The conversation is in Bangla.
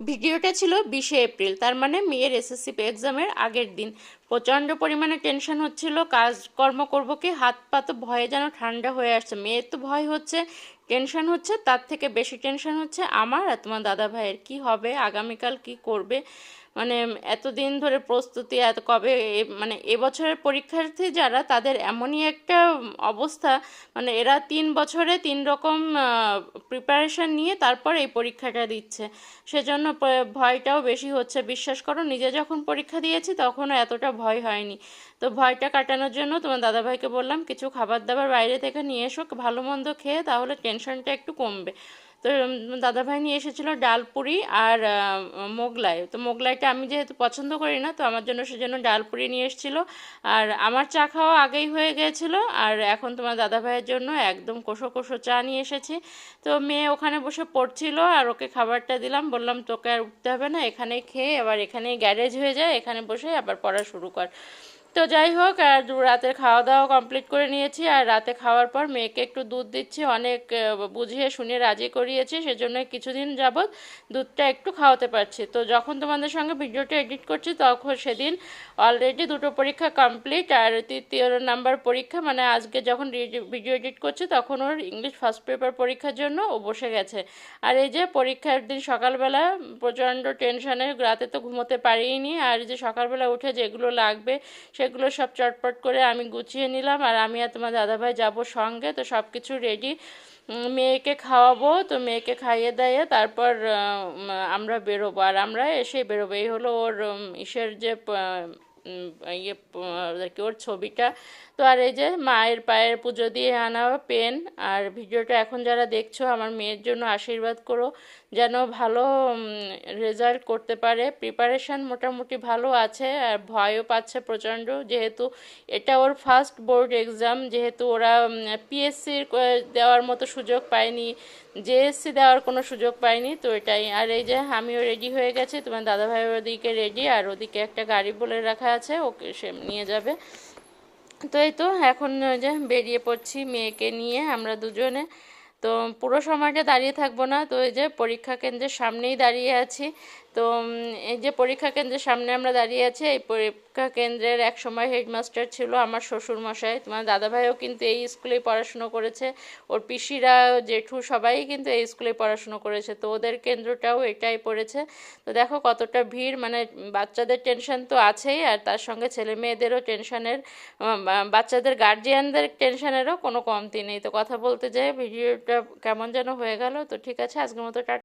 ভিডিওটা ছিল 20শে এপ্রিল, তার মানে মেয়ের এসএসসি এক্সামের আগের দিন। প্রচণ্ড পরিমাণে টেনশন হচ্ছিল, কাজকর্ম করবো কি, হাত পা তো ভয়ে যেন ঠান্ডা হয়ে আসছে। মেয়ের তো ভয় হচ্ছে, টেনশন হচ্ছে, তার থেকে বেশি টেনশন হচ্ছে আমার আর তোমার দাদা ভাইয়ের কি হবে, আগামীকাল কি করবে। মানে এতদিন ধরে প্রস্তুতি, এত কবে মানে এবছরের পরীক্ষার্থী যারা, তাদের এমনই একটা অবস্থা, মানে এরা 3 বছরে 3 রকম প্রিপারেশন নিয়ে তারপর এই পরীক্ষাটা দিচ্ছে। সেজন্য ভয়টাও বেশি হচ্ছে। বিশ্বাস করো, নিজে যখন পরীক্ষা দিয়েছি তখনও এতটা ভয় হয়নি। তো ভয়টা কাটানোর জন্য তোমার দাদাভাইকে বললাম কিছু খাবার দাবার বাইরে থেকে নিয়ে এসো, ভালো মন্দ খেয়ে, তাহলে টেনশনটা একটু কমবে। তো দাদাভাই নিয়ে এসেছিলো ডাল পুরি আর মোগলাই। তো মোগলাইটা আমি যেহেতু পছন্দ করি না, তো আমার জন্য সেজন্য ডাল পুরি নিয়ে এসেছিলো। আর আমার চা খাওয়া আগেই হয়ে গিয়েছিলো, আর এখন তোমার দাদাভাইয়ের জন্য একদম কোষো কোষো চা নিয়ে এসেছি। তো মেয়ে ওখানে বসে পড়ছিল, আর ওকে খাবারটা দিলাম, বললাম তোকে আর উঠতে হবে না, এখানেই খেয়ে আবার এখানেই গ্যারেজ হয়ে যায়, এখানে বসে আবার পড়া শুরু কর। তো যাই হোক, আর রাতের খাওয়া দাওয়া কমপ্লিট করে নিয়েছি। আর রাতে খাওয়ার পর মেয়েকে একটু দুধ দিচ্ছি, অনেক বুঝিয়ে শুনিয়ে রাজি করিয়েছি, সেজন্য কিছুদিন যাবৎ দুধটা একটু খাওয়াতে পারছি। তো যখন তোমাদের সঙ্গে ভিডিওটা এডিট করছি তখন সেদিন অলরেডি 2টো পরীক্ষা কমপ্লিট, আর 3য় নাম্বার পরীক্ষা, মানে আজকে যখন ভিডিও এডিট করছি তখন ওর ইংলিশ ফার্স্ট পেপার পরীক্ষার জন্য ও বসে গেছে। আর এই যে পরীক্ষার দিন সকালবেলা প্রচণ্ড টেনশনে, রাতে তো ঘুমোতে পারিনি, আর যে সকালবেলা উঠে যেগুলো লাগবে সেগুলো সব চটপট করে আমি গুছিয়ে নিলাম। আর আমি আর তোমার দাদাভাই যাব সঙ্গে, তো সব কিছু রেডি। মেয়েকে খাওয়াবো, তো মেয়েকে খাইয়ে দাইয়ে তারপর আমরা বেরোবো, আর আমরা এসে বেরোবো। এই হলো ওর ইসের যে ইয়ে কি ওর ছবিটা। তো আর এই যে মায়ের পায়ের পুজো দিয়ে আনা পেন। আর ভিডিওটা এখন যারা দেখছো, আমার মেয়ের জন্য আশীর্বাদ করো যেন ভালো রেজাল্ট করতে পারে। প্রিপারেশান মোটামুটি ভালো আছে, আর ভয়ও পাচ্ছে প্রচণ্ড, যেহেতু এটা ওর ফার্স্ট বোর্ড এক্সাম, যেহেতু ওরা পিএসসির দেওয়ার মতো সুযোগ পায়নি, জেএসসি দেওয়ার কোনো সুযোগ পায়নি, তো এটাই। আর এই যে আমিও রেডি হয়ে গেছি, তোমার দাদাভাই ওদিকে রেডি, আর ওদিকে একটা গাড়ি বলে রাখা আছে, ওকে সে নিয়ে যাবে। তো এই তো এখন যে বেরিয়ে পড়ছি মেয়েকে নিয়ে আমরা দুজনে। তো পুরো সময়টা দাঁড়িয়ে থাকবো না, তো এই যে পরীক্ষা কেন্দ্রের সামনেই দাঁড়িয়ে আছি। তো এই যে পরীক্ষা কেন্দ্রের সামনে আমরা দাঁড়িয়ে আছি, এই পরীক্ষা কেন্দ্রের এক সময় হেডমাস্টার ছিল আমার শ্বশুরমশাই। তোমার দাদাভাইও কিন্তু এই স্কুলেই পড়াশুনো করেছে, ওর পিসিরা, জেঠু সবাই কিন্তু এই স্কুলেই পড়াশুনো করেছে, তো ওদের কেন্দ্রটাও এটাই পড়েছে। তো দেখো কতটা ভিড়, মানে বাচ্চাদের টেনশন তো আছেই, আর তার সঙ্গে ছেলে মেয়েদেরও টেনশনের, বাচ্চাদের গার্জিয়ানদের টেনশনেরও কোনো কমতি নেই। তো কথা বলতে যাই ভিডিওটা কেমন যেন হয়ে গেল। তো ঠিক আছে, আজকের মতো টাটা।